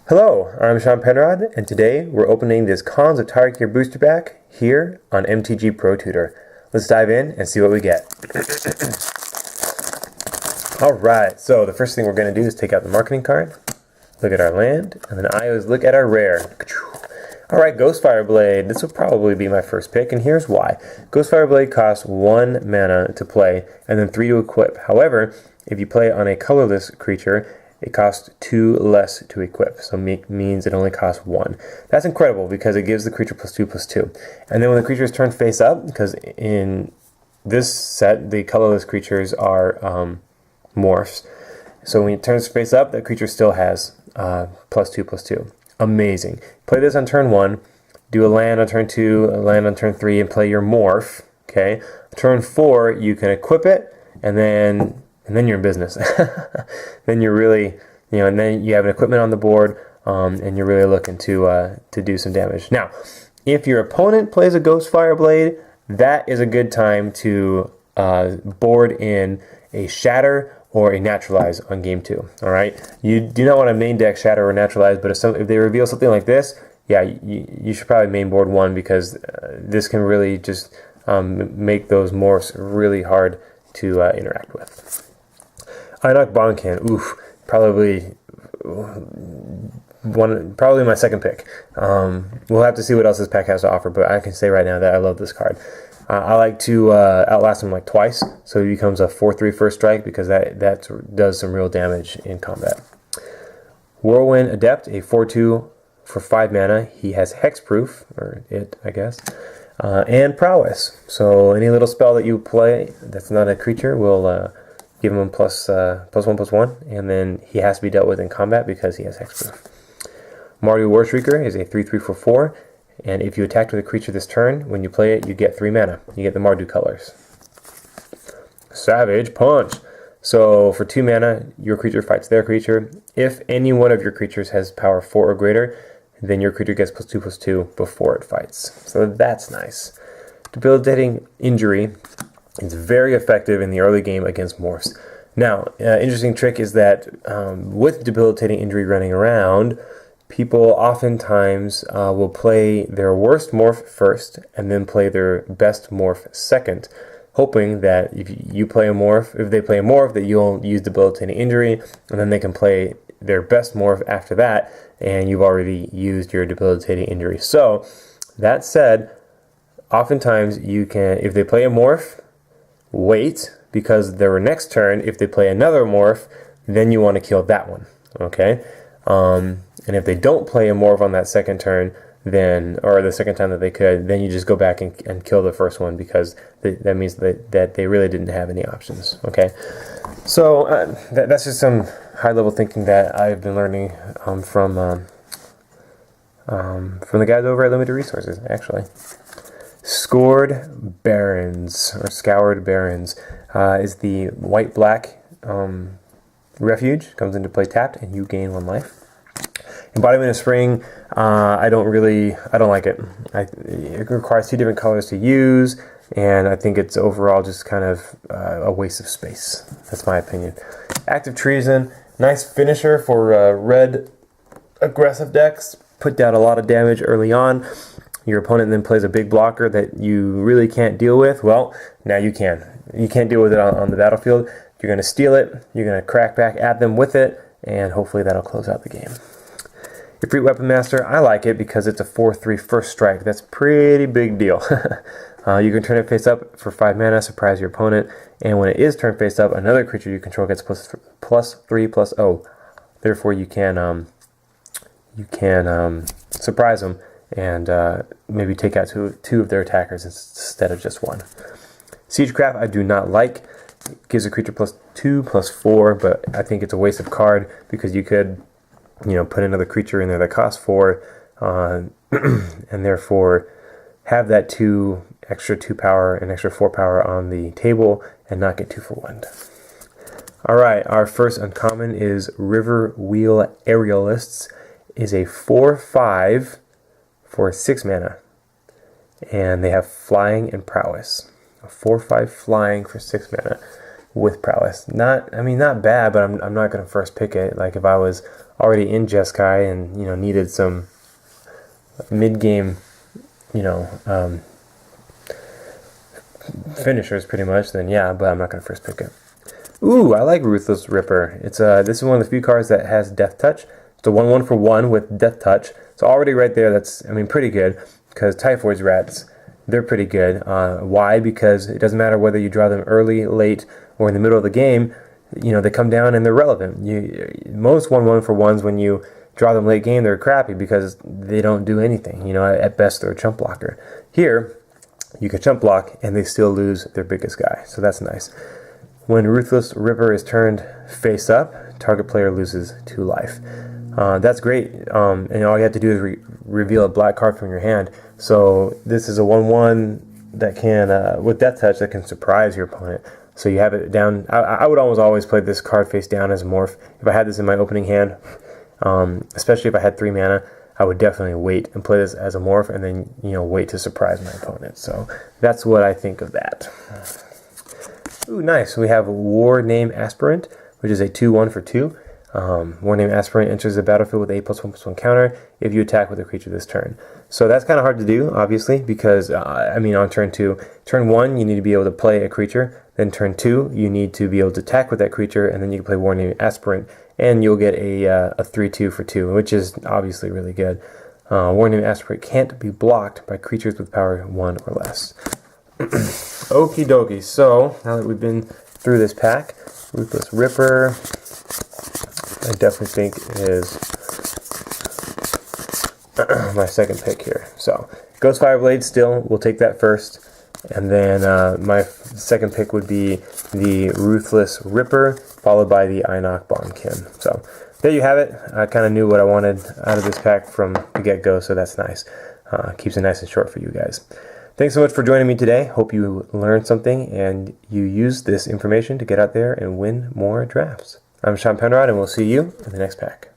Hello, I'm Sean Penrod, and today we're opening this Cons of Tarkir booster pack here on MTG Pro Tutor. Let's dive in and see what we get. Alright, so the first thing we're going to do is take out the marketing card, look at our land, and then I always look at our rare. Alright, Ghostfire Blade. This will probably be my first pick, and here's why. Ghostfire Blade costs 1 mana to play, and then 3 to equip. However, if you play on a colorless creature, it costs 2 less to equip, so means it only costs 1. That's incredible because it gives the creature +2/+2. And then when the creature is turned face up, because in this set, the colorless creatures are morphs, so when it turns face up, the creature still has +2/+2. Amazing. Play this on turn 1, do a land on turn 2, a land on turn 3, and play your morph. Okay. Turn 4, you can equip it, and then you're in business. Then you're really, and then you have an equipment on the board, and you're really looking to do some damage. Now, if your opponent plays a Ghostfire Blade, that is a good time to board in a Shatter or a Naturalize on game 2. All right, you do not want to main deck Shatter or Naturalize, but if they reveal something like this, yeah, you should probably main board 1 because this can really just make those morphs really hard to interact with. Einok Bonkan, oof, probably my second pick. We'll have to see what else this pack has to offer, but I can say right now that I love this card. I like to outlast him like twice, so he becomes a 4/3 first strike because that does some real damage in combat. Whirlwind Adept, a 4/2 for 5 mana. He has Hexproof, or it, I guess, and Prowess. So any little spell that you play that's not a creature will give him +1/+1, and then he has to be dealt with in combat because he has Hexproof. Mardu Warshrieker is a 3/3 for 4, and if you attack with a creature this turn, when you play it, you get 3 mana. You get the Mardu colors. Savage Punch. So for 2 mana, your creature fights their creature. If any one of your creatures has power 4 or greater, then your creature gets +2/+2 before it fights. So that's nice. Debilitating Injury. It's very effective in the early game against morphs. Now, interesting trick is that with Debilitating Injury running around, people oftentimes will play their worst morph first and then play their best morph second, hoping that if they play a morph, that you'll use Debilitating Injury, and then they can play their best morph after that, and you've already used your Debilitating Injury. So, that said, oftentimes you can, if they play a morph, wait, because their next turn, if they play another morph, then you want to kill that one, okay? And if they don't play a morph on that second turn, then, or the second time that they could, then you just go back and kill the first one because that means that they really didn't have any options, okay? So that's just some high-level thinking that I've been learning from the guys over at Limited Resources, actually. Scoured Barrens is the white-black refuge. Comes into play tapped, and you gain 1 life. Embodiment of Spring, I don't like it. It requires 2 different colors to use, and I think it's overall just kind of a waste of space. That's my opinion. Active Treason, nice finisher for red aggressive decks. Put down a lot of damage early on. Your opponent then plays a big blocker that you really can't deal with. Well, now you can. You can't deal with it on the battlefield. You're going to steal it. You're going to crack back at them with it, and hopefully that'll close out the game. Ifrit Weapon Master, I like it because it's a 4/3 first strike. That's a pretty big deal. You can turn it face up for 5 mana, surprise your opponent, and when it is turned face up, another creature you control gets +3/+0. Therefore, you can surprise them and maybe take out two of their attackers instead of just 1. Siegecraft, I do not like. It gives a creature +2/+4, but I think it's a waste of card because you could, put another creature in there that costs 4, and therefore have that extra 2 power and extra 4 power on the table and not get 2 for 1. Alright, our first uncommon is River Wheel Aerialists. Is a 4/5 for 6 mana, and they have Flying and Prowess. A 4/5 Flying for 6 mana. with prowess. Not bad, but I'm not going to first pick it. Like if I was already in Jeskai and needed some mid game, finishers pretty much, then yeah, but I'm not going to first pick it. Ooh, I like Ruthless Ripper. It's this is one of the few cards that has Death Touch. It's a 1/1 for 1 with Death Touch. So already right there, that's pretty good, because Typhoid's rats, they're pretty good. Why? Because it doesn't matter whether you draw them early, late, or in the middle of the game. They come down and they're relevant. Most 1/1 for 1s, when you draw them late game, they're crappy because they don't do anything. At best they're a chump blocker. Here, you can chump block and they still lose their biggest guy, so that's nice. When Ruthless Ripper is turned face up, target player loses 2 life. That's great, and all you have to do is reveal a black card from your hand. So this is a 1/1 that can, with Death Touch, that can surprise your opponent. So you have it down. I would almost always play this card face down as a morph. If I had this in my opening hand, especially if I had 3 mana, I would definitely wait and play this as a morph, and then wait to surprise my opponent. So that's what I think of that. Ooh, nice. We have War Name Aspirant, which is a 2/1 for 2. War Name Aspirant enters the battlefield with a +1/+1 counter if you attack with a creature this turn. So that's kind of hard to do, obviously, because on turn 2, turn 1 you need to be able to play a creature. Then turn 2 you need to be able to attack with that creature, and then you can play War Name Aspirant, and you'll get a 3/2 for 2, which is obviously really good. War Name Aspirant can't be blocked by creatures with power 1 or less. Okie dokie, so now that we've been through this pack, Ruthless Ripper, I definitely think is my second pick here. So Ghost Fireblade, still, we'll take that first, and then my second pick would be the Ruthless Ripper, followed by the Einok Bonkin. So there you have it. I kind of knew what I wanted out of this pack from the get-go, so that's nice. Keeps it nice and short for you guys. Thanks so much for joining me today. Hope you learned something and you use this information to get out there and win more drafts. I'm Sean Penrod, and we'll see you in the next pack.